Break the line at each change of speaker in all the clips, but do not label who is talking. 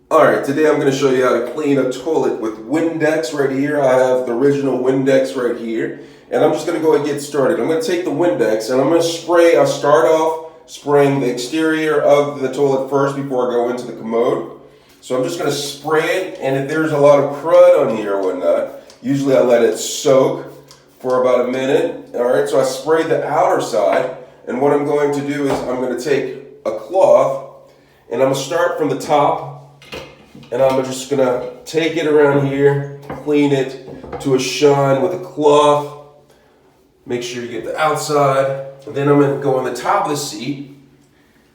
Alright, today I'm going to show you how to clean a toilet with Windex right here. I have the original Windex right here. And I'm just going to go ahead and get started. I'm going to take the Windex and I'm going to spray. I'll start off spraying the exterior of the toilet first before I go into the commode. So I'm just going to spray it, and if there's a lot of crud on here or whatnot, usually I let it soak for about a minute. Alright, so I sprayed the outer side, and what I'm going to do is I'm going to take a cloth and I'm going to start from the top. And I'm just going to take it around here, clean it to a shine with a cloth. Make sure you get the outside. And then I'm going to go on the top of the seat,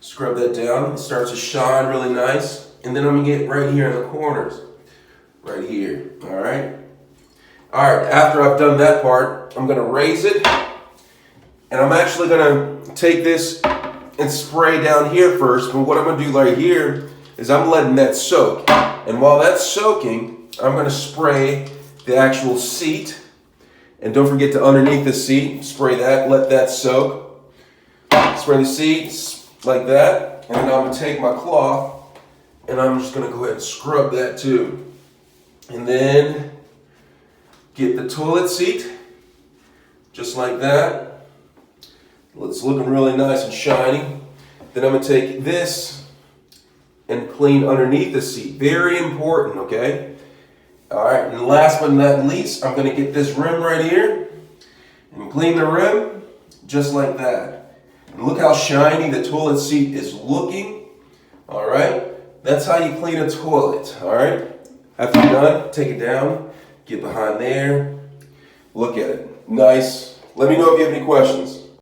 scrub that down. It starts to shine really nice. And then I'm going to get right here in the corners, right here. All right. All right, after I've done that part, I'm going to raise it. And I'm actually going to take this and spray down here first. But what I'm going to do right here is I'm letting that soak. And while that's soaking, I'm going to spray the actual seat. And don't forget to underneath the seat, spray that, let that soak. Spray the seats like that. And then I'm going to take my cloth and I'm just going to go ahead and scrub that too. And then get the toilet seat, just like that. It's looking really nice and shiny. Then I'm going to take this and clean underneath the seat. Very important, okay? All right, and last but not least, I'm gonna get this rim right here and clean the rim just like that. And look how shiny the toilet seat is looking. All right, that's how you clean a toilet, all right? After you're done, take it down, get behind there, look at it. Nice. Let me know if you have any questions.